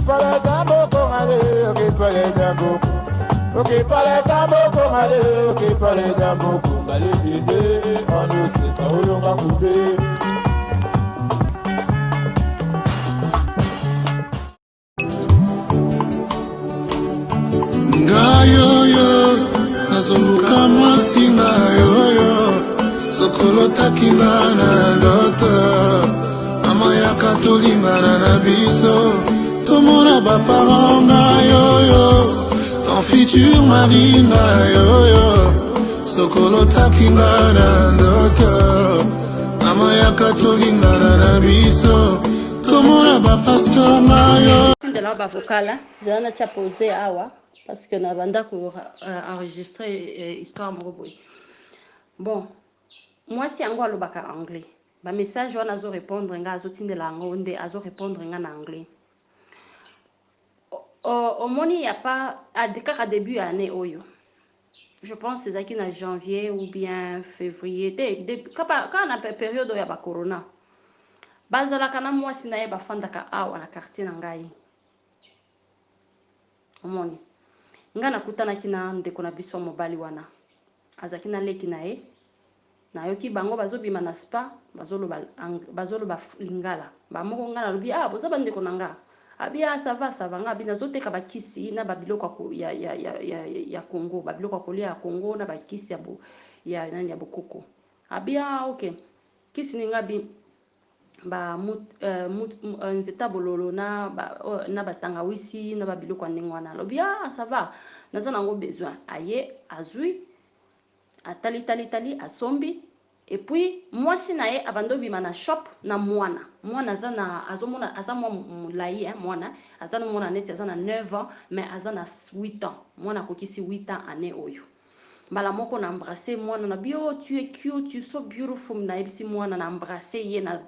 para tambo con ale, ok para tambo. Ok para tambo con ale, ok para tambo con ale dinde, ono se paulo ngakude. Ngayoyo, nazunguka mwasi ngayoyo, sokolo takinga na ndoto. Mama yaka tolingana na biso, tomona baparent ngayoyo, ton futur mari ngayoyo, sokolo takinga na ndoto. Mama yaka tolingana na biso, tomona bapastor ngayoyo. De là, vocale, j'en ai posé awa parce que na banda ko enregistrer histoire moko. Bon, moi si ango alobaka anglais. Ba message wana azo répondre nga azo tindela ngo nde azo répondre nga na anglais. Au moni y a pas à début année oyo. Je pense c'est ça qui na janvier ou bien février. Quand on a période où y a ba corona. Bazala kana moi si na ye ba fandaka awa na quartier na ngai. Omoni nga nakutanaki na ndeko na biso mobali wana azaki na leki na ye nayoki bango bazobima na spa bazoloba lingala bamoko nga nalobi boza bandeko na nga abia ça va nga abi nazoteka bakisi na babiloko ya Congo babiloko kolia ya Congo na bakisi ya nani ya bokoko abia ok kisi ni nga bi ba nzeta bololo na batangawisi na babiloko ndenge wana lobi ça va naza nango besoin aye azui atali asombi et puis mwasi na ye abando bima na shop na mwana aza na azomona aza mwa mulai mwana aza na mwana neti aza na 9 ans mais aza na 8 ans mwana kokisi 8 ans année oyo mbala moko na embrasser mwana na bio tu es cute, tu es so beautiful na ebisi mwana na embrasser ye na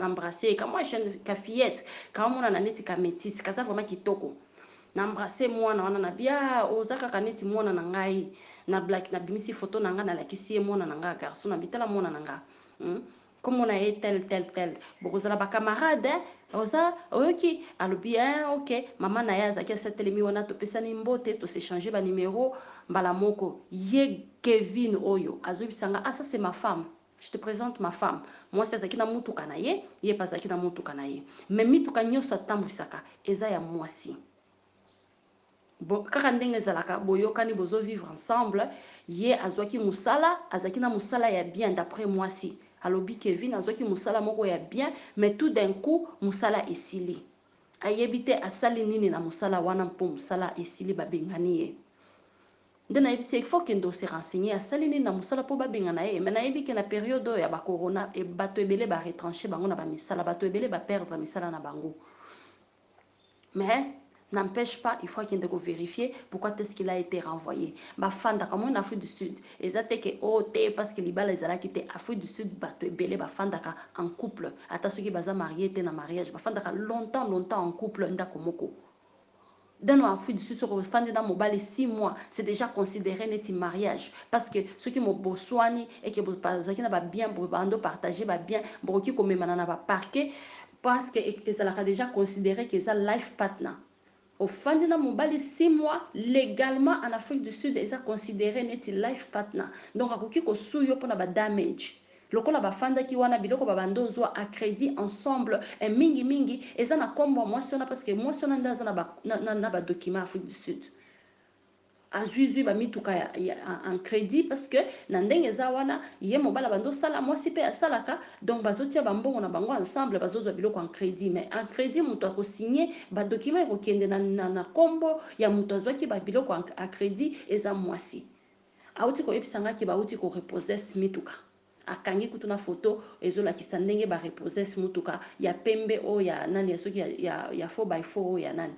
embrasser comme moi jeune ka fillette comme mwana na neti ka métisse kaza vraiment kitoko na embrasser mwana wana na bia ozaka ka neti mwana na ngai na black na bimisi photo na nga na lakisi mwana na nga garçon na bitala mwana na nga comme on a tel bokozala ba camarade oza oyoki alobi ok mama na ya zaki satelemi wana to pesani mbote to s'échanger ba numéro mbala moko ye Kevin oyo azobisanga ça c'est ma femme, je te présente ma femme. Moi c'est zaki na mutuka na ye pas zaki na mutuka na ye mais mituka nyoso tambusaka eza ya mwasi. Bon kaka ndenge ezalaka boyokani bozo vivre ensemble ye azwaki musala azaki na musala ya bien d'après mwasi alobi Kevin azwaki musala moko ya bien mais tout d'un coup musala esili ayebite asali nini na musala wana mpo musala esili babengani ye nde nayebisi il faut kendo se renseigner asali nini na musala mpo babengana ye mais nayebiki na période ya ba corona e bato ebele ba retrancher bango na ba misala bato ebele ba perdre misala na bango mais n'empêche pas, il faut qu'il y ait vérifier pourquoi est-ce qu'il a été renvoyé. Bah fanda comme en Afrique du Sud, exactement que parce que les balles les ala qui étaient Afrique du Sud bateau belé bah fanda en couple. Ata ceux qui baza marié étaient na mariage bah fanda longtemps en couple nda komoko. Dans l'Afrique du Sud, sur fanda dans mobile 6 mois, c'est déjà considéré net mariage parce que ceux qui m'ont besoin et qui qui n'a pas bien pour bando partager bah bien pour qui comme manana ba parquet parce que ça l'a déjà considéré que ça life partner. Au fin de mobile 6 mois, légalement en Afrique du Sud, ils sont considérés net life partner. Donc, à quoi qu'on souille pour la damage. Lokola bafanda ki wana biloko babando zo à crédit ensemble et mingi et ça na kombo moi sona parce que moi sona ndaza na ba document Afrique du Sud. Azuizu ba mituka en crédit parce que na ndenge za wana ye mobala bando sala moi si pe asalaka donc bazotia bambongo na bango ensemble bazozo biloko en crédit mais en crédit muto ko signer ba document ko kende na kombo ya muto azwaki ba biloko en crédit eza mwasi auti ko episanga ki ba uti ko reposer mituka akangi kutuna photo ezola kisandenge ba reposer mutuka ya pembe o ya nani ya soki ya 4x4 ya nani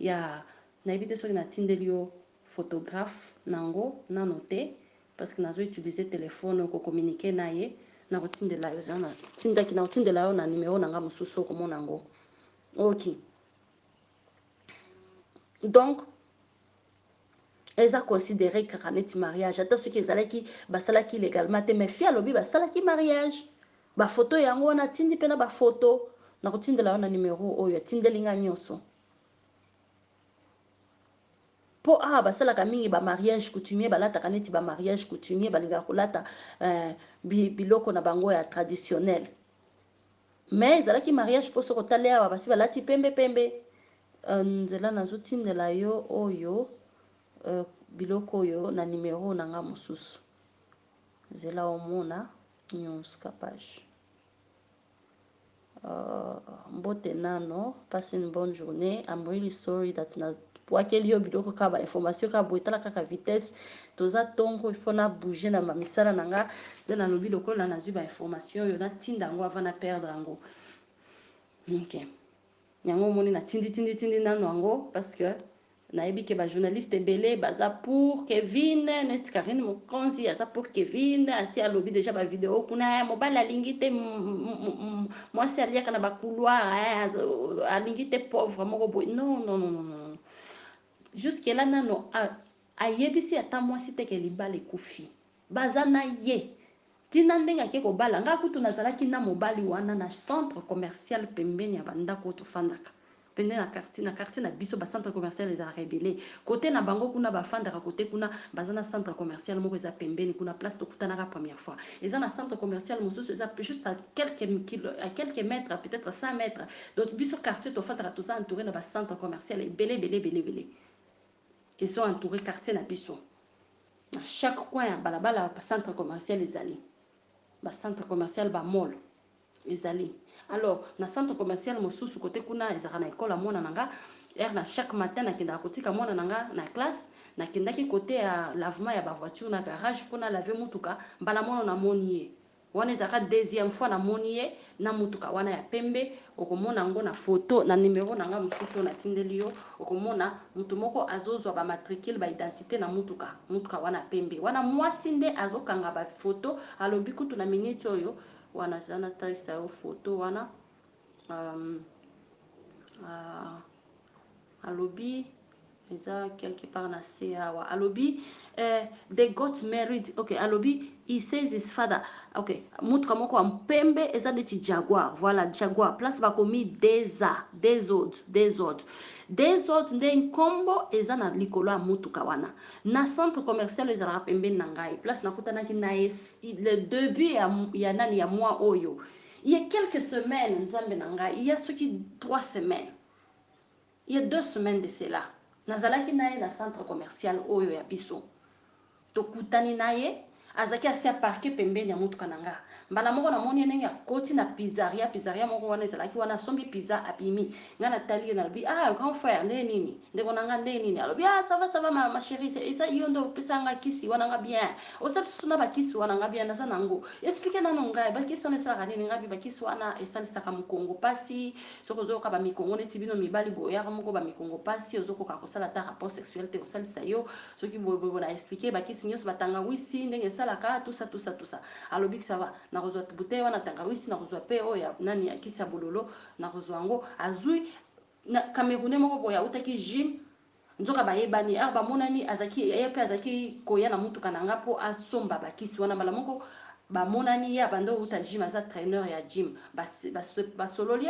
ya na ebite soki na tindelio photographe nango na noté parce que nazo utiliser téléphone ko communiquer na ye na kotindela yo zana tindaki na kotindela yo na numéro nanga mususu ko monango OK donc eza considéré que kaneti mariage ata ceux qui ezalaki basalaki légalement te mais fi alobi basalaki mariage ba photo yango na tindi pena ba photo na kotindela yo na numéro oyo tindelinga nyonso po basalaka mingi mariage coutumier balataka neti mariage coutumier balingaka kolata biloko na bango ya traditionnel. Mais ezalaki mariage mpo soki otali awa basi balati pembe pembe. Nzela nazotindela yo oyo biloko oyo na numero na nga mosusu. Nzela omona nyonso kapage. Mbote nano, passe une bonne journée. I'm really sorry that na wakeli yo biloko ka ba information ka boetala kaka vitesse toza tongo il faut na bouger na misala nanga de na lobi lokola na zwi ba information yo na tinda ngo avant na perdre ngo. OK. Yango moni na tindi nano ngo parce que nayebi ke ba journaliste belé baza pour Kevin net Karine Mokonzi aza pour Kevin asi alobi déjà ba vidéo kuna mobile alingi te moi c'est aliaka na ba couloir alingi te pauvre moko boy non jusque là nano ayebisi ata mwasi te ke libala ekufi baza na ye tina ndenge ake kobala nga kutu nazalaki na mobali wana na centre commercial pembeni ya bandako tofandaka pende na quartier na biso ba centre commercial ezalaka ebele côté na bango kuna bafandaka côté kuna baza na centre commercial moko eza pembeni kuna place tokutanaka première fois eza na centre commercial mosusu eza juste à quelques mètres peut-être 100 mètres donc biso quartier tofandaka toza entouré na ba centre commercial ebele ils sont entourés quartier na biso na chaque coin ya balabala ba centre commercial ezali ba centre commercial ba mall ezali. Alors na centre commercial mosusu côté kuna ezaka na école mona nanga na chaque matin nakenda kotika mona nanga na classe nakendaki côté ya lavement ya ba voiture na garage pona laver mutuka mbala mona na monier wana ezaka deuxième fois na monier na mutuka wana ya pembe okomona ngo na photo na numéro nanga mosusu na tindeli yo okomona mutu moko azozwa ba matricule ba identité na mutuka wana pembe wana mwasi nde azokanga ba photo alobi kutu na minute oyo wana sana taisa yo photo wana alobi eza quelque part na CA alobi they got married. Okay, alobi he says his father. Okay, mutuka moko wa mpembe eza neti Jaguar. Voilà, Jaguar. Place bakomi des autres nde nkombo eza na likolo ya mutuka wana. Na centre commercial ezalaka pembe na ngai. Place nakutanaki na le début ya nani ya mois oyo. Il y a quelques semaines nzambe na ngai, il y a ce qui 3 semaines. Il y a 2 semaines de cela. Nazalaki naye na centre commercial oyo ya biso. Tokutani naye azaki asia parquet pembeni ya mutuka nanga. Mbala moko na moni ndenge akoti na pizzeria moko wana ezalaki wana sombi pizza abimi. Nga na tali na lobi grand frère nde nini? Ndeko nanga nde nini? Alobi ça va ma chérie, ça yondo pesanga kisi wana nga bien. Osa tsuna ba kisi wana nga bien nasa nango. Explique na nonga ba kisi ona sala nini nga bi ba kisi wana esalisaka mukongo pasi soko zo ka ba mikongo neti bino mibali boya moko ba mikongo pasi ozoko ka kosala ta rapport sexuel te osalisa yo soki bobo na expliquer ba kisi nyos batanga wisi ndenge salaka tout ça alobi que ça va na kozwa bouteille wana tangawisi na kozwa pe oya nani ya kisi ya bololo na kozwa ngo azui na Camerounais moko boya utaki gym nzoka bayebani bamonani azaki yepe azaki koya na mutuka nanga po asomba bakisi wana mbala moko bamonani ya bando uta gym aza trainer ya gym basololi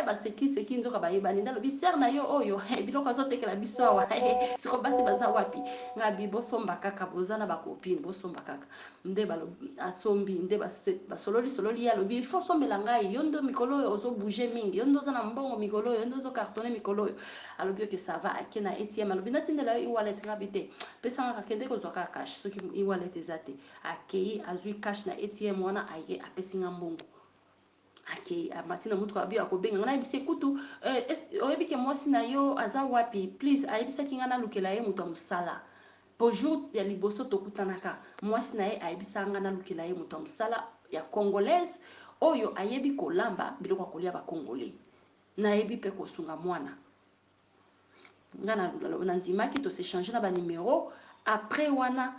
basekiseki nzoka bayebani ndalobi ser na yo oyo biloko azotekela biso awa siko basi baza wapi ngabi bosomba kaka bozana bakopine bosomba kaka nde asombi nde basololi ya lobi il faut sombela ngai yo ndo mikolo oyo ozo bouger mingi yo ndo zana mbongo mikolo oyo ndo ozo cartonner mikolo oyo alobi que ça va akena ATM alobi natindela yo e-wallet ngabi te pesa nga kende kozwa ka cash soki e-wallet ezate akei azui cash na ATM wana aye apesinga mbongo ake amatina mutu abi akobenga ngana bise kutu oyebi ke mwasi na yo aza wapi please ayebisaki ngana lukela ye mutu musala bonjour ya liboso tokutanaka mwasi na ye ayebisa ngana lukela ye mutu musala ya congolaise oyo ayebi kolamba biloko kolia ba congolais na yebi pe kosunga mwana ngana nandimaki to s'échanger na ba numéro après wana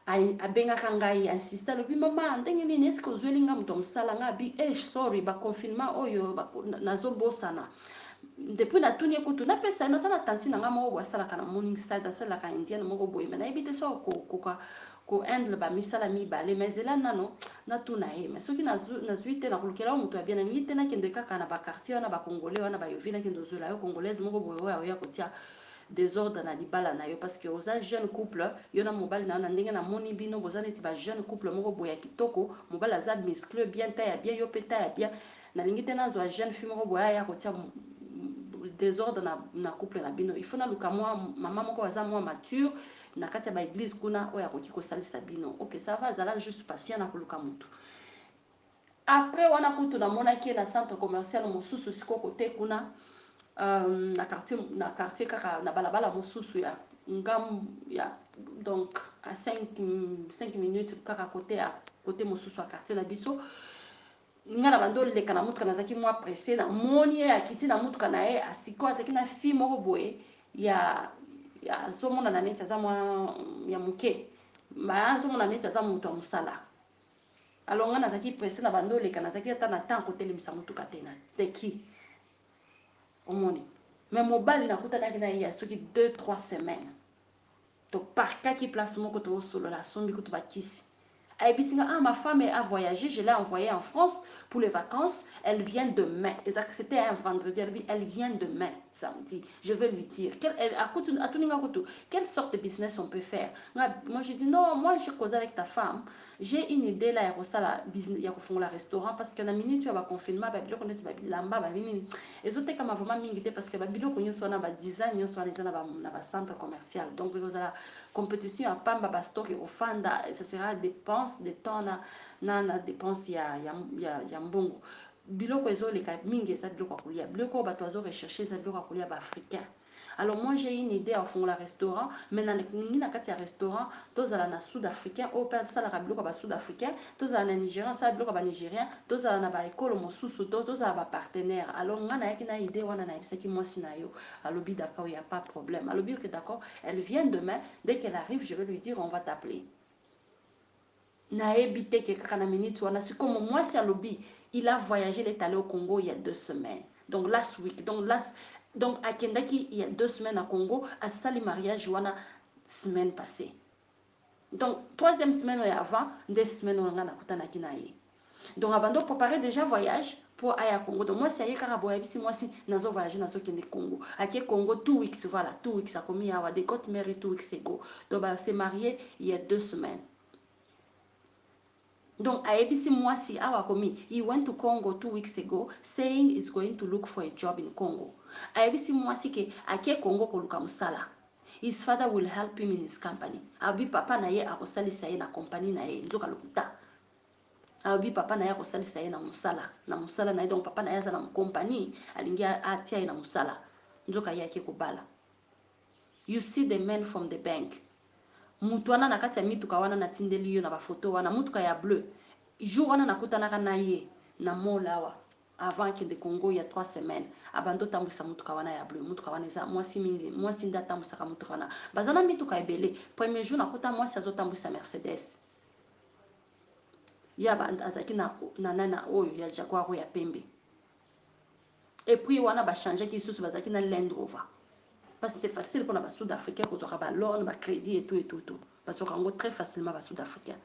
abengaka ngai insista lobi mama ndenge nini eske ozwelinga mutu musala nga bi sorry ba confinement oyo nazobosana depuis na tuni ekutu na pesa na sala tanti na nga moko boasalaka na morning side asalaka indienne moko boye me nayebi te so ko handle ba misala mibale mais zela nano na tuna ye mais soki nazwi te na kolukela mutu ya bien nalingi te nakende kaka na ba quartier wana ba congolais wana ba yovi nakende ozwela yo congolaise moko boye oyo ya kotia désordre na libala na yo parce que oza jeune couple yo na mobali na ndenge na moni bino boza neti ba jeune couple moko boya kitoko mobali aza muscle bien taille bien yo pe taille bien na lingi te nazwa jeune fille moko boya ya kotia désordre na couple na bino il faut na luka mwa mama moko aza mwa mature na kati ya ba église kuna oya koki kosalisa bino ok ça va azala juste patient na koluka mutu après wana kutu namonaki na centre commercial mosusu siko kote kuna na quartier kaka na balabala mosusu ya ngam ya donc à 5 minutes kaka côté mosusu ya quartier na biso nga na bando leka na mutuka nazaki mwa pressé na moni ye akiti na mutuka na ye asiko azaki na fille moko boye ya azomona na neti aza mwa ya moke ma azomona neti aza moto ya mosala alors nga nazaki pressé na bando leka nazaki ata na temps kotelemisa mutuka te na teki omoni mais mobali nakutanaki na ye ya soki 2-3 semaines toparkaki place moko toosolola asombi kutu bakisi ayebisinga ma femme a voyagé, je l'ai envoyée en France pour les vacances, elle vient demain. C'était un vendredi, elle vient demain, samedi. Je vais lui dire, quelle sorte de business on peut faire? Moi, j'ai dit, non, moi, j'ai causé avec ta femme. J'ai une idée là, il y a un restaurant, parce que la minute, tu vas confinement, et ça, comme vraiment mingité, parce que Babilo, qu'on y soit dans le design, on soit dans le centre commercial. Donc, la compétition à Pamba, Bastor, et au Fanda, ça sera dépense de temps na dépense ya mbongo biloko ezoleka mingi eza biloko ya kolia biloko bato bazorecherche eza biloko ya kolia baafricain alors moi j'ai une idée à fongola restaurant mais ningi na kati ya restaurant tozala na sud africain oyo mpe asalaka biloko ya basud africain tozala na nigérien asala biloko ya banigérien tozala na baekolo mosusu tozala bapartenaire alors nga nayaki na idée wana nayebisaki mwasi na yo alobi d'accord, il n'y a pas de problème alobi ok d'accord, elle vient demain, dès qu'elle arrive je vais lui dire on va t'appeler naebi te ke kaka na minute wana sikomo mwasi alobi il a voyagé, il est allé au Congo il y a 2 semaines donc last week donc akendaki il y a 2 semaines à Congo asali mariage wana semaine passée donc 3e semaine avant 2 semaines wana nakutanaki na ye donc abando préparer déjà voyage pour aya Congo donc moi si aye kaka boya bisi moi si nazo voyager nazo kende Congo akie Congo 2 weeks voilà 2 weeks akomi awa they got married 2 weeks ago donc ba s'est marié il y a 2 semaines. Donc, Aebisi Mwasi Awakomi, he went to Congo 2 weeks ago, saying he's going to look for a job in Congo. Aebisi Mwasi ke ake Congo koluka musala. His father will help him in his company. Abi papa na ye akosalisa ye na company na ye nzoka lokuta. Abi papa na ye akosalisa ye na musala na ye donc papa na ye za na company alingia atia ye na musala nzoka ye ake kobala. You see the men from the bank. Mutu wana na kati ya mituka wana na tindeli yo na bafoto wana mutuka ya bleu jour wana nakutanaka na ye na molawa avant que de Congo il y a 3 semaines abando tambusa mutuka wana ya bleu mutuka wana eza mwasi mingi mwasi nda tambusaka mutuka wana bazana mituka ebele premier jour nakuta mwasi azotambusa Mercedes ya azaki na nana oyo ya Jaguar ya pembe et puis wana ba changer ki susu bazaki na Land Rover. Parce que c'est facile pour les Sud-Africains qu'on aura loan, crédit et tout. Parce qu'on a très facilement les Sud-Africains.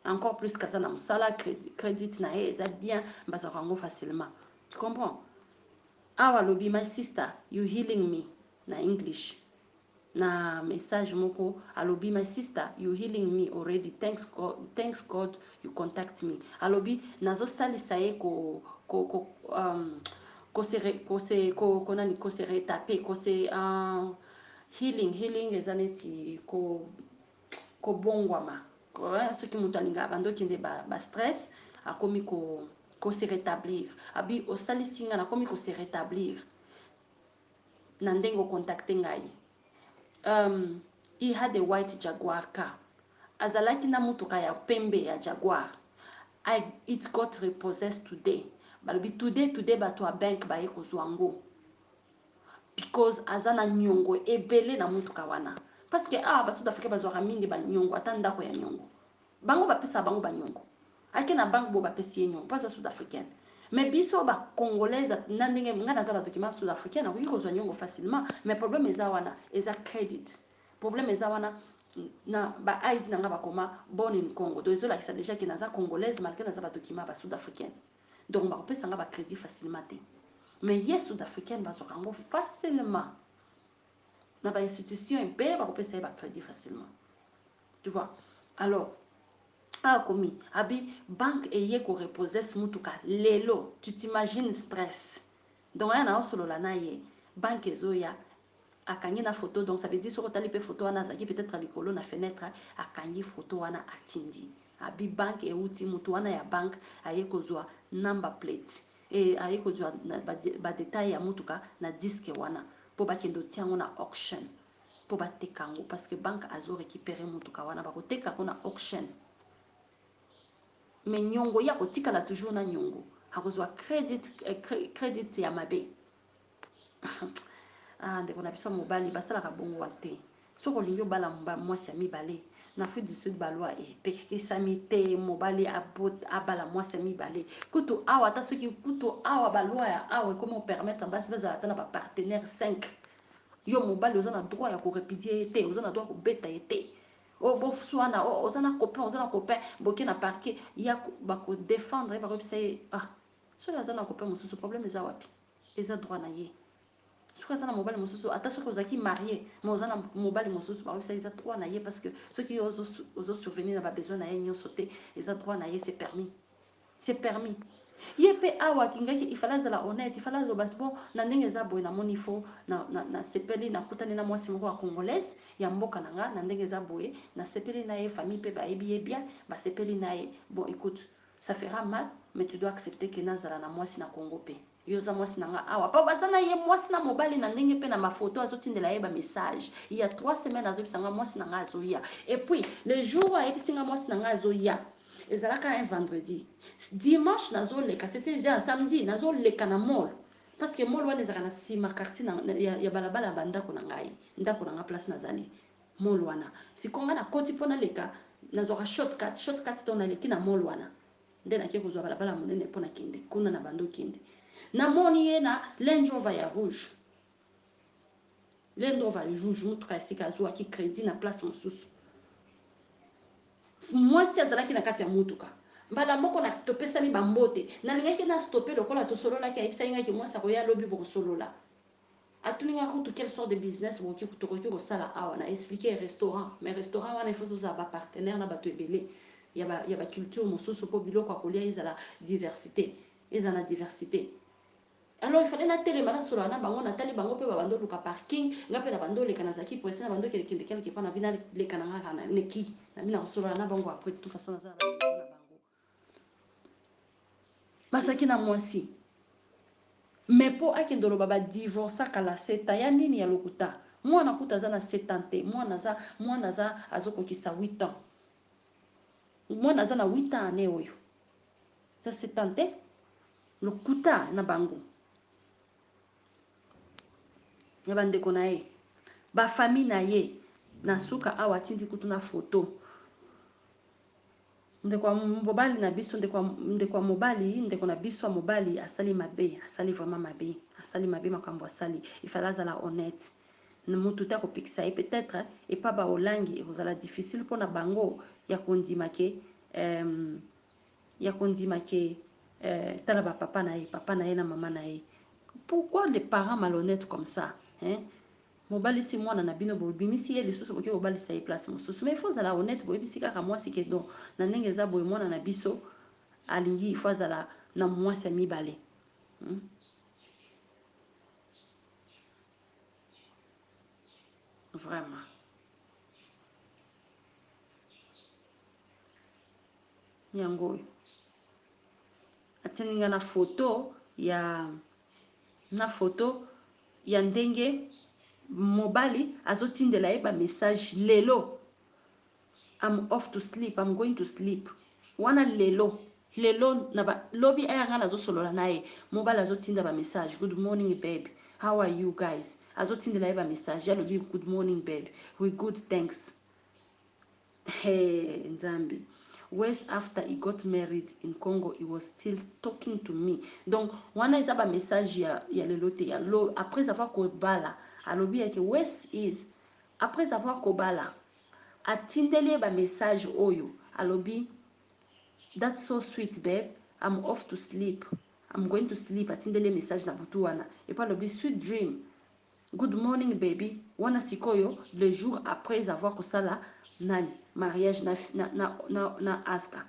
Encore plus que ça, dans le crédit, c'est bien, parce qu'on a facilement. Tu comprends? Ah, lobby, my sister, you healing me. Na English. Na message moko, alobi, my sister, you healing me already. Thanks God, you contact me. Alobi, nazo sali saye kose retape kose healing ezaneti ko bongwama ce qui mutalinga bando kinde ba stress akomi ko se rétablir abi osali singa na komi ko se rétablir na ndengo contacter ngai he had a white Jaguar car azalaki na mutuka ya pembe ya Jaguar it got repossessed today. Balobi today bato a bank baye kozwango because azana nyongo ebele na mutuka wana parce que baso d'Afrique bazwaka mingi ba nyongo ata ndako ya nyongo bango bapesa bango ba nyongo ake na bank bo bapesi nyongo pas sud-africaine mais biso ba congolaise na ndenge ngana za ba document sud-africaine akoki kozwa nyongo facilement mais problème eza wana eza credit problème eza wana na ba ID na nga bakoma born in Congo donc ezola kisa déjà que naza congolaise malgré naza ba document ba sud-africaine. Donc, on peut s'en crédit facilement. Mais les Sud-Africains, facilement. na ba institution ebele bakopesa ye ba crédit facilement, tu vois. Alors komi abi banque eye ko repossesse mutuka lelo, tu t'imagines stress. Donc aya na osolola na ye banque ezoya akangi na photo, donc ça veut dire soko tali pe photo wana azaki peut-être likolo na fenêtre akangi photo wana atindi abi banque euti mutu wana ya banque aye kozwa number plate e aye kozwa ba détail ya mutuka na disque wana po bakendo tiango na auction po batekango parce que banque azo récupérer mutuka wana bakoteka ko na auction. Mais nyongo ya kotikala toujours na nyongo hakozwa credit ya mabe. Ndeko na biso mobali basalaka bongo te soko olingi obala mwasi ya mibale na Afrique du Sud balwa epekisami te mobali abala mwasi ya mibale kutu awa ata soki kutu awa balwa ya awa ekomi opermettre basi bazala ata na bapartenaire 5 yo mobali oza na droit ya korepudie ye te, oza na droit kobeta ye te. Boswana oza na copain boke na parquet ya bakodefendre bakobisa ye soki aza na copain mosusu problème eza wapi, eza droit na ye. Soki aza na mobali mosusu ata soki ozalaki marié mais oza na mobali mosusu bakobisa eza droit na ye parce que soki ozosurvenir na babesoin na ye nyonso te eza droit na ye, c'est permis, c'est permis. Ye pe awa kingaki ifala azala honnête, ifala aloba bon na ndenge eza boye namoni fo na sepeli nakutani na mwasi moko ya congolaise ya mboka na nga na ndenge eza boye na sepeli na ye famille pe bayebi ye bien basepeli na ye. Bon écoute, ça fera mal mais tu dois accepter que nazala na mwasi na Congo pe yo za mwasi na nga awa pa baza na ye mwasi na mobali na ndenge pe na mafoto azotindela ye ba message il y a 3 semaines azobisa nga mwasi na nga azoya et puis le jour ayebisi nga mwasi na nga azoya ezalaka un vendredi, dimanche nazoleka c'était déjà un samedi nazoleka na mall parce que mall wana ezalaka na sima quartier ya balabala ya bandako na ngai ndako na nga place nazali mall wana sikonga na koti mpona leka nazwaka shortcut to naleki na mall wana nde nake kozwa balabala monene mpona kende kuna na bando kende namoni ye na Range Rover ya rouge, Range Rover rouge mutuka esika azwaki crédit na place mosusu mwasi azalaki na kati ya mutuka mbala moko na topesani bambote nalingaki na stopper lokola tosololaki ayebisa ngaki mwasi akoya lobi bokosolola atuninga kutu quelle sorte de business boki kutokoki kosala awa na expliquer restaurant mais restaurant wana ifo toza ba partenaire na bato ebele ya ba culture mosusu po biloko akolia ezala diversité ezala diversité. Alors il fallait na telema na solo na bango na tali bango pe babando luka parking ngape na bando leka na zaki poese na bando kende pa na bina leka na ngaka na neki na bina solo na bango après de toute façon na za na bango basaki na mwasi mais po akendolo baba divorce kala seta ya nini ya lokuta mwana kuta za na 70 mwana za azokokisa 8 ans mwana za na 8 ans ane oyo za 70 lokuta na bango ya bandeko na ye bafamille na ye na suka awa atindi kutu na foto ndeko mobali na biso ndeko mobali ndeko na biso mobali asali mabe asali vraiment mabe asali mabe makambo asali ifala azala honnête na mutu ta kopikisa ye peut-être et pas ba olangi ekozala difficile pona bango ya kondima ke tala ba papa na ye na mama na ye. Pourquoi les parents malhonnêtes comme ça, hein? Mobali si mwana na bino bobimisi ye lisusu boki mobali sa ye place mosusu mais il faut zala honnête boyebisi kaka mwasi ke don na ndenge eza boye mwana na biso alingi il faut zala na mwasi ya mibale. Vraiment yango atininga na foto ya ndenge mobali azotindela ye ba message lelo I'm off to sleep, I'm going to sleep wana lelo na ba lobi ayanga nazosolola naye mobali azotinda ba message good morning babe, how are you guys, azotindela ye ba message ya lobi good morning babe, we good thanks. Hey Nzambi, West after he got married in Congo, he was still talking to me. Donc, wana isa ba message ya lelote ya lo après avoir kobala, alobi yake West is après avoir kobala, atindele ba message oyo, alobi that's so sweet babe, I'm off to sleep. I'm going to sleep, atindele message na butu wana. Et pas alobi sweet dream. good morning baby wana sikoyo le jour après avoir kosala nani mariage na Aska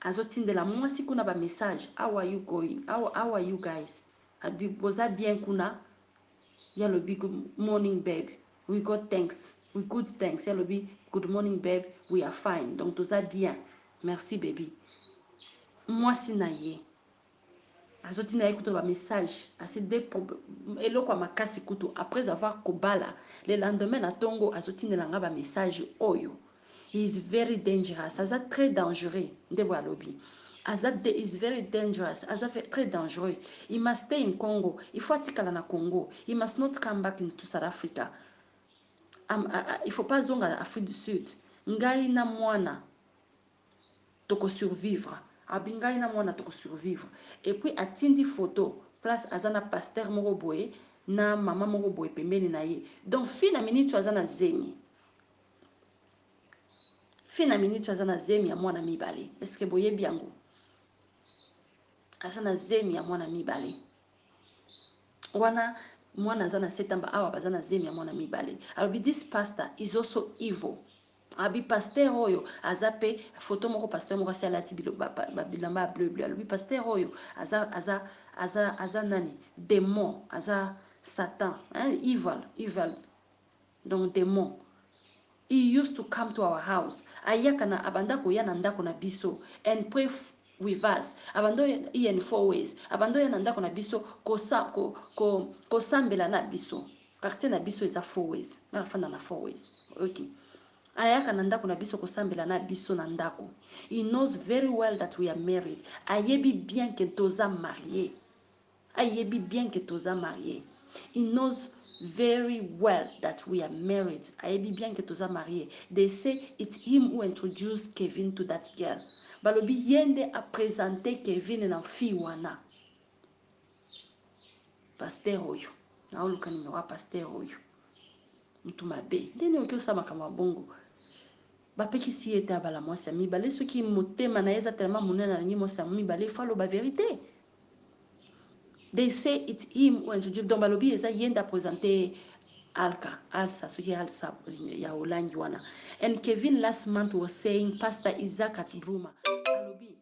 azotindela mwasi kuna ba message, how are you going, how are you guys, abi boza bien kuna ya lobi good morning babe, we got thanks, we good thanks, ya lobi good morning babe, we are fine, donc toza bien, merci baby. Mwasi na ye azotina ye kutu ba message assez de eloko makasi kutu après avoir kobala le lendemain na tongo azotinela nga ba message oyo. He is very dangerous, aza très dangereux ndebo alobi. Is very dangerous, aza très dangereux. He must stay in Congo, il faut atikala na Congo, he must not come back into South Africa. Il faut pas zonga Afrique du Sud. Ngai na mwana toko survivre. Abingai na mwana toko survivre. Et puis atindi photo place azana pasteur moko boye na mama moko boye pembeni na ye. Donc fina minute azana zemi. Fina minute azana zemi ya mwana mibale. Est-ce que boye biango? Azana zemi ya mwana mibale. Wana mwana azana setamba awa bazana zemi ya mwana mibale. Alors this pastor is also evil. Abi pasteur oyo azape photo moko pasteur moko si alati bilamba bleu bleu. Abi pasteur oyo aza nani démon, aza Satan, hein? evil. Donc démon. He used to come to our house. Ayaka na abanda ko yana ndako na biso and pray with us. Abando in 4 ways. Abando yana ndako na biso ko sambela na biso. Quartier na biso is a 4 ways. Na fanda na 4 ways. Okay. Ayaka na ndako na biso ko sambela na biso na ndako. He knows very well that we are married. Ayebi bien que toza marié. Ayebi bien que toza marié. He knows very well that we are married. Ayebi bien que toza marié. They say it's him who introduced Kevin to that girl. Balobi yende a présenté Kevin na fi wana. Pasteur oyo. Na oluka ni wa pasteur oyo. Mtumabe. Ndeni okyo sama kama bongo. Bapeki si ete abala mwasi mibale soki motema na eza tellement monene na ngi mwasi mibale falo ba vérité. They say it's him who introduced. Donc balobi eza yenda présenter Alsa soki Alsa ya Olangi wana. And Kevin last month was saying Pastor Isaac at Bruma. Balobi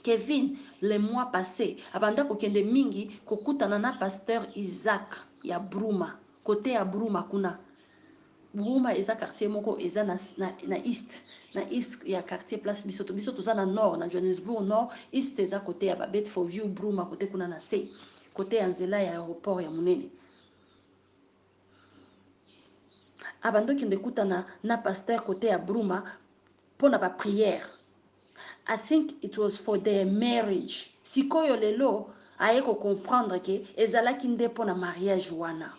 Kevin le mois passé abanda kokende mingi kokutana na Pasteur Isaac ya Bruma côté ya Bruma kuna. Bruma eza quartier moko eza na east ya quartier place bisoto za na nord na Johannesburg nord, east eza côté ya Bedfordview Bruma côté kuna na se côté ya nzela ya aéroport ya munene. Abando kende kutana na pasteur côté ya Bruma pona ba prière. I think it was for their marriage. Sikoyo lelo ayeko comprendre ke ezalaki nde pona mariage wana.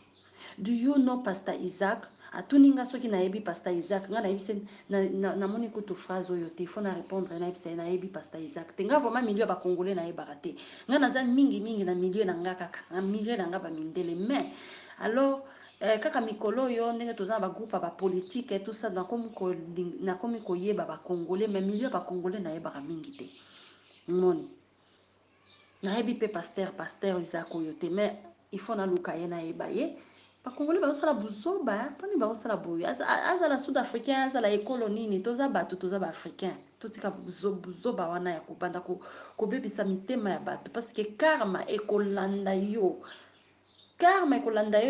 Do you know Pastor Isaac? Atuninga soki na yebi Pastor Isaac. Nga na yebi na moni kutu phrase oyo te. Faut na répondre na yebi Pastor Isaac. Tenga vraiment milieu ba congolais na yeba rate. Nga na za mingi na milieu na nga kaka. Na milieu na nga ba mindele. Mais alors kaka mikolo yo ndenge toza ba groupe ba politique et tout ça na komi ko yeba ba congolais mais milieu ba congolais na yeba mingi te. Moni. Na yebi pe pasteur Isaac oyo te mais il faut na luka ye na yeba ye. Ba congolais ba osala buzoba pani ba osala boyo azala sud-africain azala ekolo nini toza bato toza ba africain totika buzoba wana ya kubanda ko bebisa mitema ya bato parce que karma ekolanda yo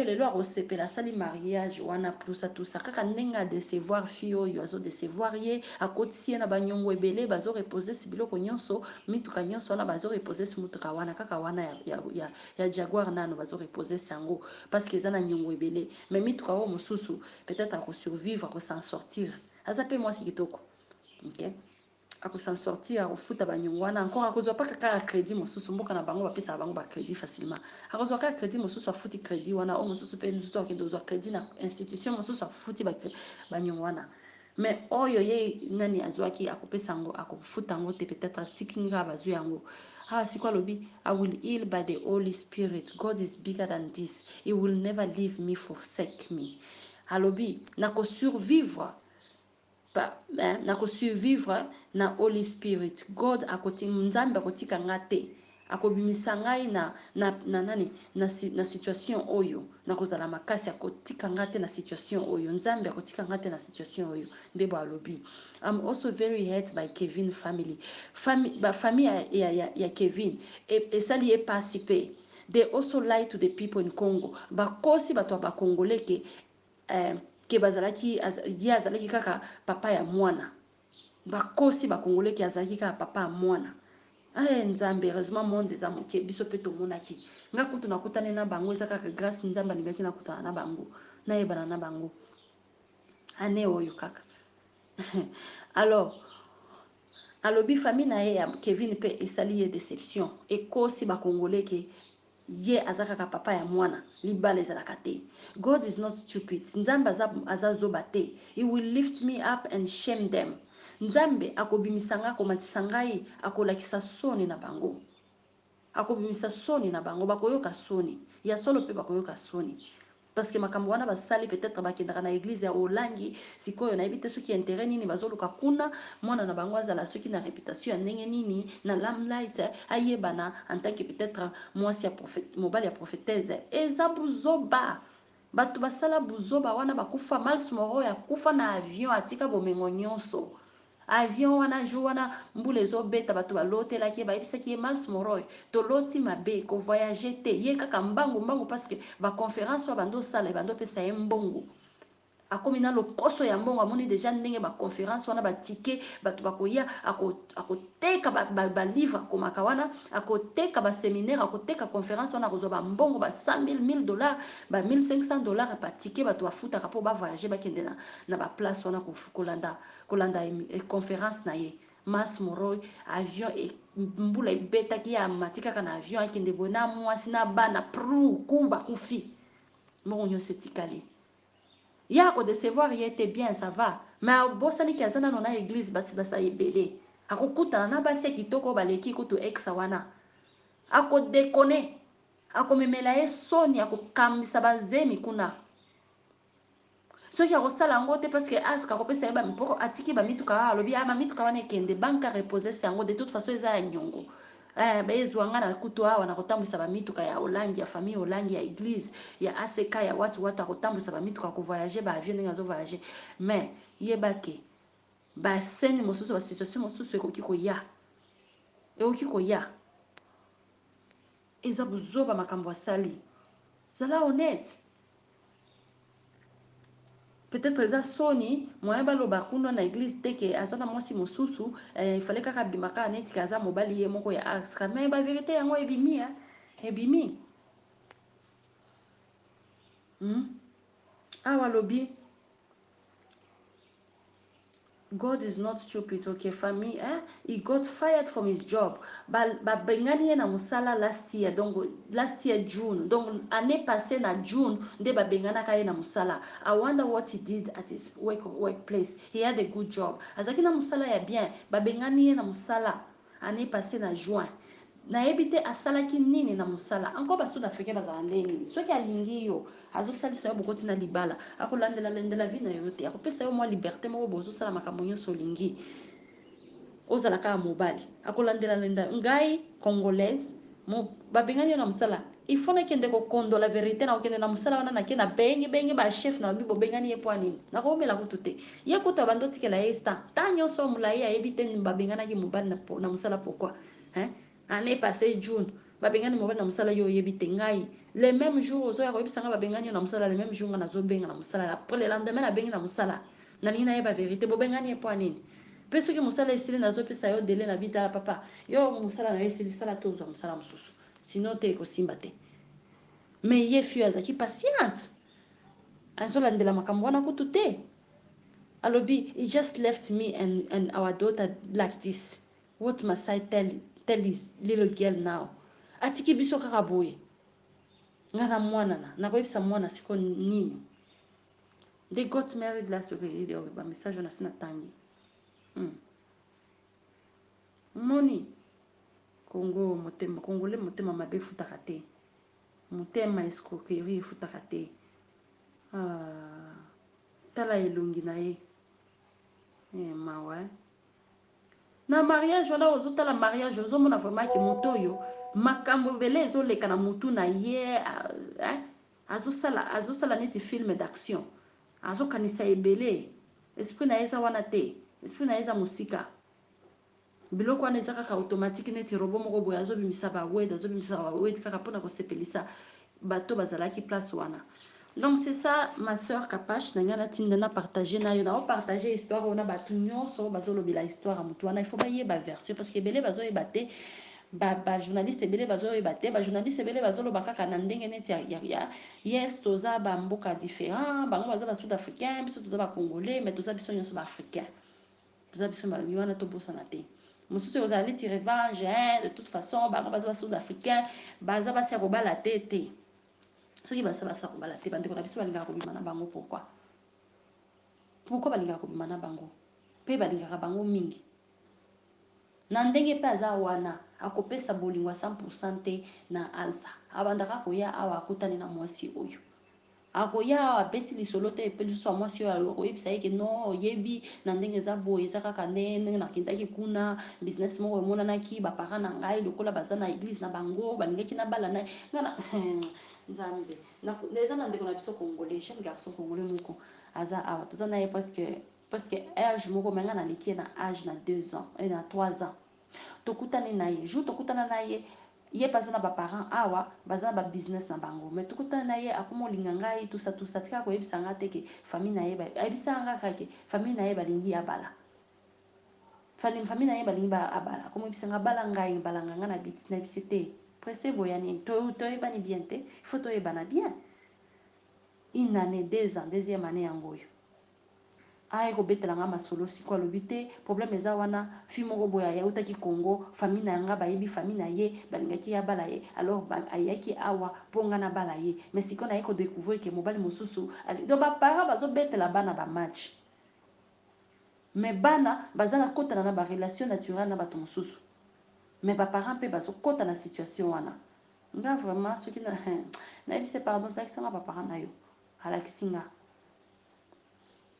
lelo akosepela sali mariage wana plusa tout ça kaka ndenga décevoir fille oyo azo décevoir ye akotisi ye na banyongo ebele bazo reposer si biloko nyonso mituka nyonso wana bazo reposer si mutuka wana kaka wana ya Jaguar nano bazo reposer sango parce que eza na nyongo ebele mais mituka oyo mosusu peut-être ako survivre ako s'en sortir aza pe mwasi kitoko OK ako s'en sortir akofuta banyongo wana encore akozwa pa kaka crédit mosusu mboka na bango bapesa bango ba crédit facilement akozwa kaka crédit mosusu afuti crédit wana o mosusu pe mosusu akende ozwa crédit na institution mosusu afuti banyongo wana mais oyo ye nani azwaki akopesa yango akofuta yango te peut-être atikinga bazwi yango siko alobi I will heal by the Holy Spirit. God is bigger than this. He will never leave me, forsake me. Alobi nako survivre nako survivre na Holy Spirit. God akoti nzambe akotika ngate akobimisa ngai na situation oyo nakozala makasi akotika ngai te na situation oyo nzambe akotika ngai te na situation oyo nde alobi. I'm also very hurt by Kevin family famille ya Kevin esali ye pasi pe. They also lie to the people in Congo. Bakosi bato ba Congolais ke bazalaki ye azalaki kaka papa ya mwana. Bakosi ba Congolais ke azalaki kaka papa ya mwana. Nzambe heureusement monde za moke biso pe tomonaki. Nga kutu nakutane na bango eza kaka grâce nzambe alingaki nakutana na bango. Na yebana na bango. Ane oyo kaka. Alors alobi famille na ye ya Kevin pe esali ye déception. Ekosi ba Congolais ke ye azaka papa ya mwana libala ezalaka te. God is not stupid. Nzambe azazoba te. He will lift me up and shame them. Nzambe akobimisanga akomatisa ngai akolakisa soni na bango. Akobimisa soni na bango bakoyoka soni. Ya solo pe bakoyoka soni. Parce que makambo wana basali peut-être bakendaka na église ya Olangi sikoyo na ebite soki intérêt nini bazoluka kuna mwana na bango azala soki na réputation ya ndenge nini na limelight ayebana en tant que peut-être mwasi ya prophète mobile ya prophétesse eza buzoba batu basala buzoba wana bakufa Miles Monroe ya kufa na avion atika bomengo nyonso avion wana jour wana mbula ezobeta bato balotelaki bayebisaki ye Miles Monroe toloti mabe ko voyager te ye kaka mbangu parce que ba conférence wa bando sala bando pesa ye mbongo akomi na lokoso ya mbongo amoni déjà ndenge ba conférence wana ba ticket bato bakoya akoteka ba livre komaka wana akoteka ba séminaire akoteka conférence wana kozo ba mbongo ba 100,000 $1000 ba 1500 pa ticket bato bafuta kapo ba voyager ba kende na ba place wana kolanda conférence na ye Miles Monroe avion e mbula ebetaki ya matika kana avion akende bona mwasi na bana pru kumba kufi mbongo nyonso etikali ya ko décevoir y était bien ça va mais bosani ki azana na église basa ebele akokutana na basi kitoko baleki kutu exa wana ako déconner ako memela ye soni akokambisa bazemi kuna soki akosala yango te parce que aska akopesa ye bamipoko atiki bamituka alobi bamituka wana ekende banka repose yango de toute façon eza ya nyongo bezwanga na kutu awa na kotambwisa bamituka ya Olangi ya famille Olangi ya église ya ACK ya watu akotambwisa bamituka kovoyager ba avion ndenge azovoyager mais yebake baseni mosusu basituation mosusu ekoki koya eza buzoba makambo asali zala honnête. Peut-être eza soni moyen baloba kuna na église teke azana mwasi mosusu il fallait kaka bimaka neti kaza mobali ye moko ya aska mais ba vérité yango ebimi awa lobi God is not stupid, okay, family. He got fired from his job. Bengani ye na musala last year, donc last year June, donc année passée na June, de bengana ka ye na musala. I wonder what he did at his workplace. He had a good job. Azaki na musala ya bien, bengani ye na musala année passée na Juin. Na ebite asalaki nini na musala encore ba sud africain bazala ndeni soki alingi yo azosalisa yo bokoti na libala akolandela vie na yo te akopesa yo mwa liberté moko bozosala makambo nyonso olingi ozala kaka mobali akolandela ngai congolaise babengani yo na musala il faut nakende kokondo la vérité na okende na musala wana nake na bengi ba chef na bibo bengani ye po nini nakomela kutu te ye kutu abandotikela ye ta nyonso mulai ayebi te babenganaki mobali na musala pourquoi année passée June babengani mobali na musala yo yebite ngai le même jour ozo ya koyebisanga babengani na musala le même jour nga nazobenga na musala après le lendemain na bengi na musala na nini na yeba vérité bobengani ye po nini pe soki musala esili nazopesa yo dele na bita papa yo musala na yo esili sala to ozwa musala mosusu sinon te ekosimba te mais ye fio azaki patiente azolandela makambo wana kutu te alobi he just left me and our daughter like this. What must I tell his little girl now? Atiki biso kaka boye. Ngana mwana na koyebisa mwana siko nini. They got married last week. Ba message na sina tangi. Moni Congo motema Congolais motema mabe futaka te. Motema escroquerie futaka te. Tala elongi na ye. Mawa. Na mariage wana ozotala mariage ozomona vraiment ke moto yo makambo ebele ezoleka na mutu na ye azosala neti film d'action azokanisa ebele esprit na ye eza wana te esprit na ye eza mosika biloko wana eza kaka automatique neti robo moko boye azobimisa bawed kaka mpona kosepelisa bato bazalaki place wana. Donc c'est ça ma soeur Kapache na nga natinda na partager na yo na partager histoire ona bato nyonso bazolobela histoire ya mutu wana il faut bayeba version parce que ebele bazoyeba te ba journaliste ebele bazoyeba te ba journaliste ebele bazoloba kaka na ndenge neti ya yes toza bamboka différent bango baza ba sud africain biso toza ba congolais mais toza biso nyonso ba africain toza biso wana tobosana te mosusu ozala neti revanche de toute façon bango baza ba sud africain baza basi ya kobala te soki basa kobala te bandeko na biso balingaka kobima na bango pourquoi balingaka kobima na bango mpe balingaka bango mingi na ndenge mpe aza wana akopesa bolingo 100% te na alsa abandaka koya awa akutani na mwasi oyo akoya awa abeti lisolo te epe lisusu ya mwasi oyo akoyebisa ye ke no oyebi na ndenge eza boye eza kaka ndenge nakendaki kuna business moko emonanaki bapara na ngai lokola baza na eglise na bango balingaki na bala na ngana nzambe eza na ndeko na biso congolais jeune garçon congolais moko aza awa toza na ye presque age moko menga naleki ye na age na 2 ans et na 3 ans tokutani na ye jour tokutana na ye ye baza na baparent awa baza na babusiness na bango mais tokutana na ye akoma olinga ngai tusa tika koyebisa nga te ke famille na ye ayebisa nga kaka ke famille na ye balingi abala famille na ye balingi abala akoma oyebisa nga bala nga na bisi te presse boyani toyebani bien te il faut toyebana bien une année 2 ans deuxième année yango oyo aye kobetela nga masolo siko alobi te problème eza wana fi moko boye ayautaki Congo famille na yanga bayebi famille na ye balingaki ya bala ye alors ayaki awa mpo nga na bala ye mais siko na ye kodécouvrir ke mobali mosusu donc baparent bazobetela bana bamatch mais bana baza na kotana na barelation naturelle na bato mosusu mais baparent mpe bazokota na situation wana nga vraiment soki nayebise pardon talakisanga baparent na yo alakisi nga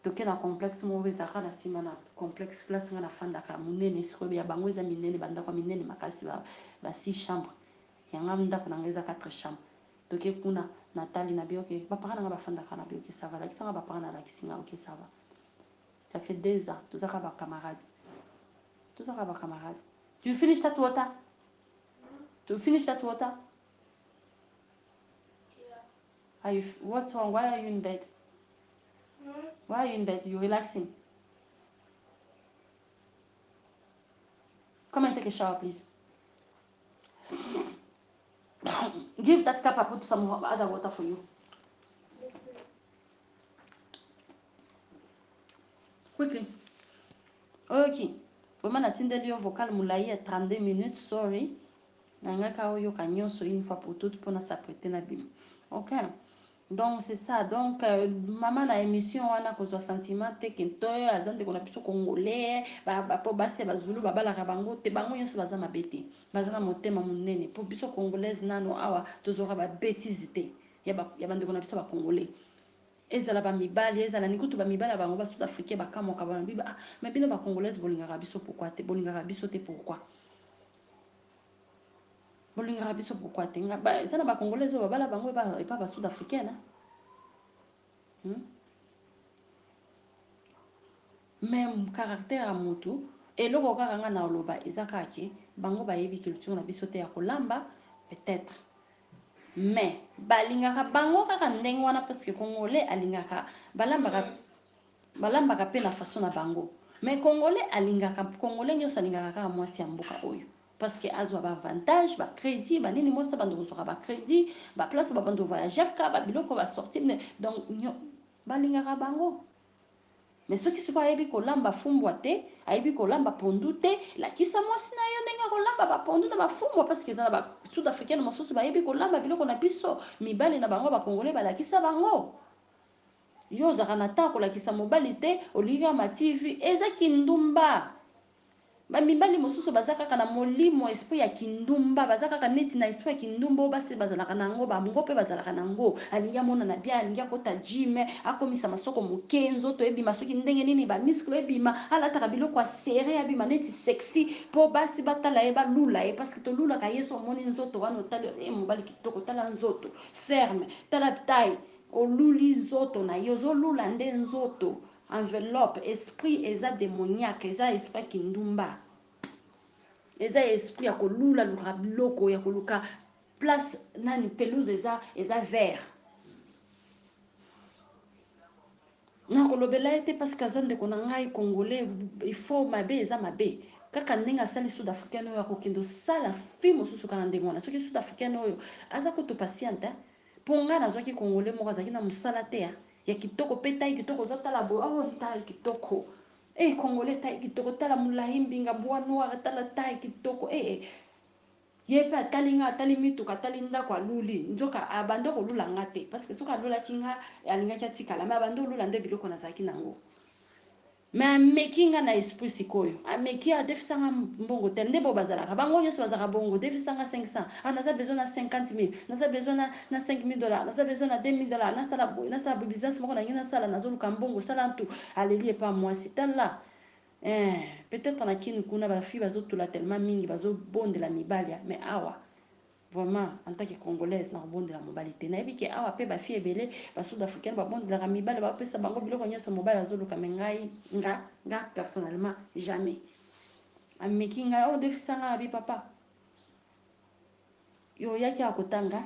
toke na complexe moko ezalaka na nsima na complexe place nga nafandaka monene sikoyo ya bango eza minene bandako ya minene makasi ba 6 chambre yanga ndako na nga eza 4 chambre toke kuna natali na bioke baparent nanga bafandaka na bioke ça va lakisanga baparent na lakisi nga ok ça va ça fait 2 ans tozaka ba camarades tu finish that water yeah. What's wrong? Why are you in bed? Why are you in bed? You relaxing? Come and take a shower, please. Give that cup. I put some other water for you. Quickly. Okay. Vraiment natindeli yo vocal mulai ya 32 minutes. Sorry. Nangaka oyo kanyoso une fois pour toutes pour na s'apprêter na bim. Okay. Donc c'est ça. Donc maman na émission wana kozwa sentiment te kento azande kona biso congolais ba po base bazulu babala bango te bango nyonso baza mabete bazana motema munene po biso congolaise nano awa tozora ba bêtise te ya bande kona biso ba congolais ezala ba mibali ezala nikutu ba mibali bango ba sud africain ba kamoka ba biba mais bino ba congolaise bolingaka biso pourquoi te bolingaka biso te pourquoi bolingaka biso pourquoi te nga ezana ba congolaise babala bango et pas ba sud africain même caractère à mutu eloko kaka nga na oloba eza kaka bango bayebi culture na biso te ya kolamba peut-être mais balingaka bango kaka ndenge wana parce que congolais alingaka balambaka pe na façon na bango mais congolais alingaka congolais nyonso alingaka kaka mwasi ya mboka oyo parce que azwa ba avantage ba crédit ba nini mwasi bando kozwaka ba crédit ba place ba bando voyager ka ba biloko ba sortir donc balingaka bango mais soki siko ayebi kolamba fumbwa te ayebi kolamba pondu te lakisa mwasi na yo ndenge kolamba ba pondu na ba fumbwa parce que eza ba sud africaine mosusu bayebi kolamba biloko na biso mibali na bango ba congolais balakisa bango yo ozaka na ta kolakisa mobali te olingaka ma TV eza kindumba bamibali mosusu baza kaka na molimo esprit ya kindumba, baza kaka neti na esprit ya kindumba, basi bazalaka nango bango mpe bazalaka nango, alingi amonana bien, alingi akota gym, akomisa masoko moke, nzoto ebima soki ndenge nini, bamiskle ebima, alataka biloko ya serré abima neti sexy po basi batala ye balula ye, parce que tolulaka ye so omoni nzoto wana otali mobali kitoko, tala nzoto ferme, tala taille, oluli nzoto na ye, ozolula nde nzoto. Enveloppe, esprit eza démoniaque, eza esprit kindumba, eza esprit ya kolula luka biloko, ya koluka place nani pelouse eza vert. Na kolobela ete parce que azande ko na ngai congolais, il faut mabe eza mabe. Kaka ndenge asali sud-africaine oyo akokendo sala fi mosusu kaka ndenge wana, soki sud-africaine oyo aza kutu patiente mpo ngai nazwaki congolais moko azalaki na mosala te ya kitoko mpe tai kitoko, ozotala boye oh tai kitoko, congolais tai kitoko, tala molai mbinga bois noir, tala tai kitoko, ye mpe atali nga, atali mituka, atali ndako aluli, nzoka abande kolula nga te, parce que soki alulaki nga alingaki atikala, me abande kolula nde biloko nazalaki nango. Me ameki nga na esprit sikoyo, ameki adefisa nga mbongo tel, nde bo bazalaka bango nyonso bazalaka bongo, defisa nga 500, naza besoin na 50 000, naza besoin na 5 000 $, naza besoin na 2 000 $, nasala business moko na ngi nasala, nazoluka mbongo sala ntu aleli epa mwasi tala. Peut-être na kini kuna bafi bazotula tellement mingi bazobondela mibali, mais awa vraiment en tant que congolaise na kobondela mobali te, nayebi ke awa pe bafi ebele basud-africaine babondelaka mibali bapesa bango biloko nyonso mobali azoluka, me ngai nga personnellement jamais. Ameki ngai defisa nga abi papa yo yaki akotanga,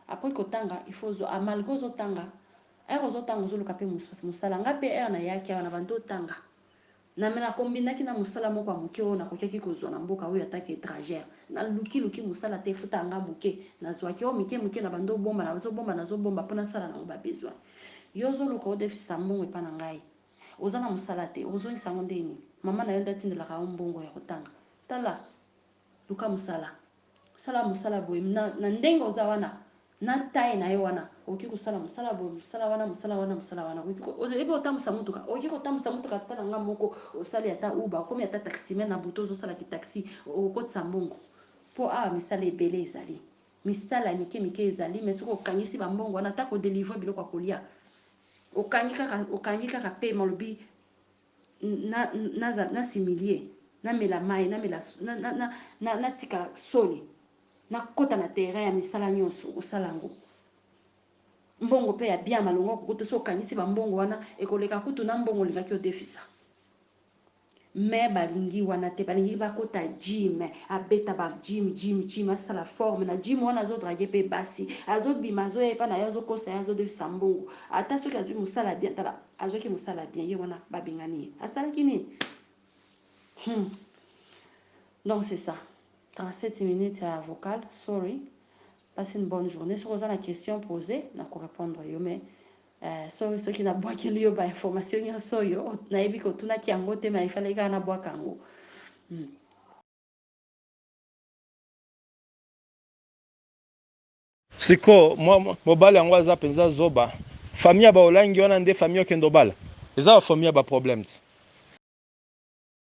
après kotanga il faut malgré ozotanga ozotanga ozoluka pe mosala nga pe na yaki awa na bando tanga na mena kombinaki na musala moko ya moke oyo nakokiaki kozwa na mboka oyo ataki étrangère, na luki musala te futa nga moke nazwaki oyo mike na bando bomba nazobomba mpona sala nango babesoin. Yo ozoluka odefisa mbongo epa na ngai, oza na musala te, ozongisa yango ndeni? Mama na yo ndatindelaka yo mbongo ya kotanga, tala luka musala, sala musala boye na ndenge oza wana na taille na yo wana, oki kosala musala boye, musala wana ebe otambusa mutuka, oki kotambusa mutuka tala nga moko osali ata uba, okomi ata taximen na buto ozosala ki taxi okotisa mbongo. Po misala ebele ezali, misala mike ezali, mais soki okangisi bambongo wana ta kodelivre biloko ya kolia, okangi kaka pe malobi na similie, na mela mai, na tika soli, na kota na terrain ya misala nyonso osala ngo. Mbongo pe ya bien malongo kokote so okangisi bambongo wana ekoleka kutu na mbongo olingaki odefisa. Me balingi wana te, balingi bakota gym, abeta ba gym asala forme na gym wana azodrage pe basi, azobima azoyepa na yo azokosa yo azodefisa mbongo, ata soki azwi mosala bien, tala azwaki mosala bien ye wana babengani asalaki nini? Donc c'est ça, 37 minutes à vocal, sorry. Passez une bonne journée. Si vous avez une question posée, je vais répondre. Mais ceux qui n'ont pas de information, ils il fallait qu'ils aient siko mobali yango aza penza zoba famille ba olangi wana nde famille okendo bala eza famille ba problems